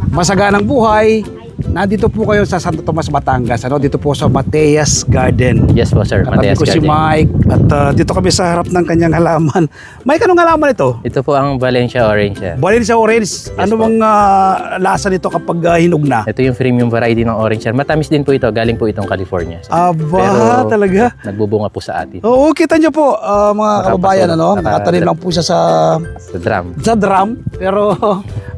Masaganang buhay. Nandito po kayo sa Santo Tomas, Batangas. Dito po sa Mateas Garden. Yes po sir, Katabi Mateas ko si Garden. Mike at dito kami sa harap ng kanyang halaman. Mike, anong halaman ito? Ito po ang Valencia Orange sir. Valencia Orange. Ano po. bang lasa nito kapag hinog na? Ito yung premium variety ng orange sir. Matamis din po ito, galing po itong California. Sir. Aba, talaga? Nagbubunga po sa atin. Oo, kita nyo po mga kababayan, nakatanim lang po siya Sa drum. sa drum, pero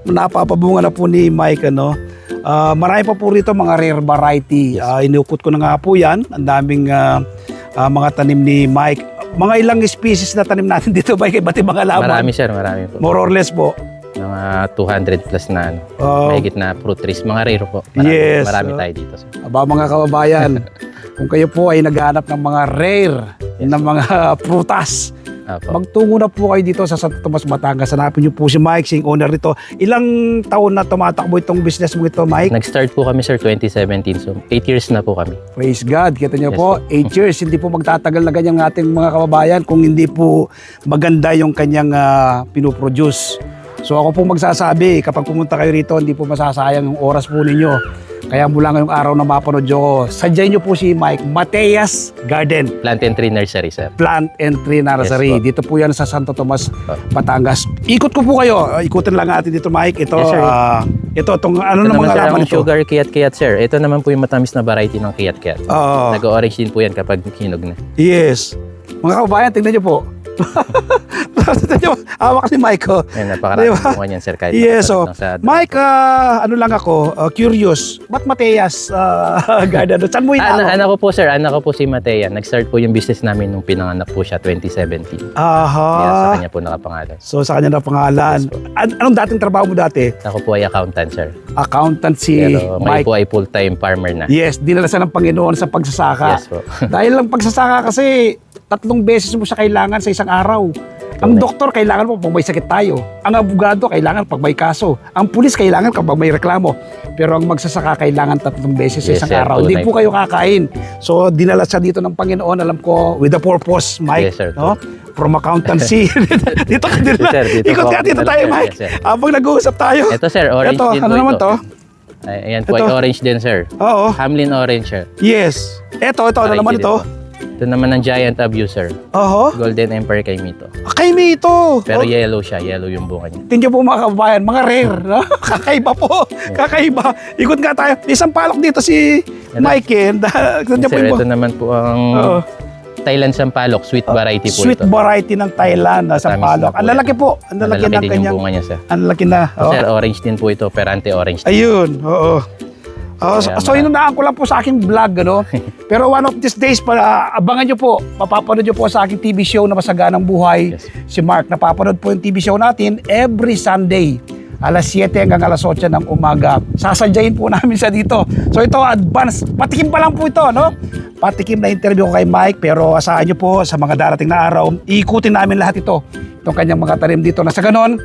napapabunga na po ni Mike, marami pa po rito mga rare variety. Inukot ko na nga po yan. Ang daming mga tanim ni Mike. Mga ilang species na tanim natin dito, Mike, iba't ibang halaman. Marami sir, marami po. More or less po. Mga 200 plus na mahigit na fruit trees. Mga rare po. Yes. Marami tayo dito sir. Aba mga kababayan, kung kayo po ay naghahanap ng mga rare na mga prutas, Apo. magtungo na po kayo dito sa Santo Tomas, Batangas. Hanapin niyo po si Mike, siyang owner nito. Ilang taon na tumatakbo itong business mo ito, Mike? Nag-start po kami sir 2017. So 8 years na po kami. Praise God. Kita niyo Yes, po, 8 years. Hindi po magtatagal na ganyan ng ating mga kababayan kung hindi po maganda yung kanyang pinoproduce. So ako po magsasabi, kapag pumunta kayo rito, hindi po masasayang yung oras po ninyo. Kaya mula ngayong araw na mapanood nyo, sadyain nyo po si Mike, Mateas Garden. Plant and Tree Nursery sir. Plant and Tree Nursery. Yes, po. Dito po yan sa Santo Tomas, Batangas. Ikot ko po kayo. Ikutin lang natin dito, Mike. Ito, Yes, sir. itong ano Ito na naman mga sir, laman ang ito? sugar kiyat-kiyat sir. Ito naman po yung matamis na variety ng kiyat-kiyat. Oo. Nag-orange din po yan kapag hinog na. Yes. Mga kababayan, tingnan nyo po. Tingnan nyo, hawak ni Mike. Yan, napakarami Diba? po yan sir. Kahit Yes, matamis so lang sa Mike, ano lang ako, curious. Ba't Mateas Garden? Saan mo Anak ko po sir, anak ko po si Matea. Nag-start po yung business namin nung pinanganak po siya 2017. Kaya sa kanya po nakapangalan. So sa kanya na pangalan. Anong dating trabaho mo dati? Ako po ay accountant sir. Accountant si Pero may Mike. po ay full-time farmer na. Yes, dinala siya ng Panginoon sa pagsasaka. Yes po. Dahil lang pagsasaka kasi 3 beses mo siya kailangan sa isang araw. Ang doktor kailangan mo pag may sakit tayo. Ang abogado kailangan pag may kaso. Ang pulis kailangan kapag may reklamo. Pero ang magsasaka kailangan 3 beses sa Yes, isang sir. araw. Hindi Tunay po kayo kakain. So dinala siya dito ng Panginoon, alam ko, with a purpose, Mike. Yes, sir. No? From accountancy. Dito ka din Yes, sir. Dito Ikot po. ka dito tayo, Yes, Mike. sir. Habang nag-uusap tayo. Ito sir, orange Ito, din ano po naman ito. to? Ayan po Ito. ay orange din sir. Oo. Hamlin orange sir. Yes. Ito, ano Variety naman din ito? po. Ito naman ang Giant Abuser. Oo. Golden Emperor kay Mito. Kay me ito. Pero yellow siya, yellow yung bunga niya. Tingnan po mga kababayan, mga rare, no? Kakaiba po. Kakaiba. Ikot nga tayo. Isang palok dito si Mike. Sir, ito naman po ang Oo. Thailand Sampalok, sweet variety po Sweet ito. variety ng Thailand, sa Matamis palok. na po Ang yan. lalaki po. Ang lalaki Malalaki ng din yung kanyang. bunga niya sir. Ang lalaki na. Oh. Sir, orange din po ito, perante orange. Ayun, oo. So inunaan ko lang po sa aking vlog, Pero one of these days, abangan nyo po, mapapanood nyo po sa aking TV show na Masaganang Buhay. Yes. Si Mark, napapanood po yung TV show natin every Sunday. Alas 7 hanggang alas 8 ng umaga. Sasadyain po namin siya dito. So ito, advance. Patikim pa lang po ito, Patikim na interview ko kay Mike, pero asahan nyo po sa mga darating na araw, iikutin namin lahat ito. Itong kanyang mga tanim dito na sa ganon,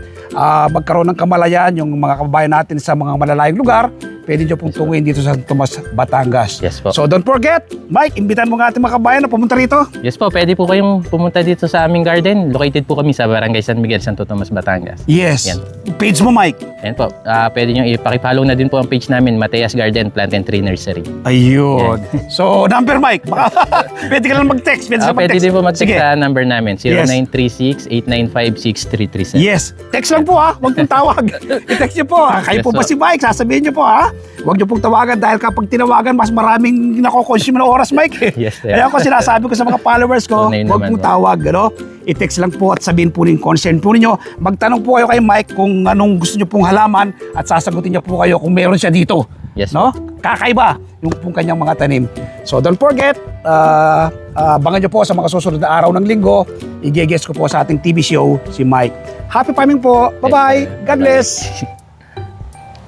magkaroon ng kamalayan yung mga kababayan natin sa mga malalayong lugar, pwede nyo pong tunguin dito sa Tomas, Batangas. Yes po. So don't forget, Mike, imbitan mo nga ating mga kababayan na pumunta rito. Yes po, pwede po kayong pumunta dito sa aming garden. Located po kami sa Barangay San Miguel, Santo Tomas, Batangas. Yes. Yan. Page mo, Mike. Ayan po, pwede nyo ipakipollow na din po ang page namin, Mateas Garden, Plant and Tree Nursery. Ayun. So, number, Mike. Baka, pwede ka lang mag-text. Pwede, Pwede din po mag-text Sige. sa number namin, Yes. 0936-895-6337. Yes. Text lang po, Huwag pong tawag. I-text nyo po, Kayo Yes, po ba po. si Mike? Sasabihin nyo po, Huwag nyo pong tawagan dahil kapag tinawagan, mas maraming nako-consume ng oras, Mike. Yes, sir. Kaya ako sinasabi ko sa mga followers ko, Tunay huwag naman pong po. tawag, I-text lang po at sabihin po rin concern po ninyo. Magtanong po kayo kay Mike kung anong gusto nyo pong halaman at sasagutin niya po kayo kung meron siya dito. Yes, Kakaiba yung pong kanyang mga tanim. So don't forget, abangan nyo po sa mga susunod na araw ng linggo. I-guest ko po sa ating TV show si Mike. Happy farming po. Bye-bye. Yes, sir. God bless.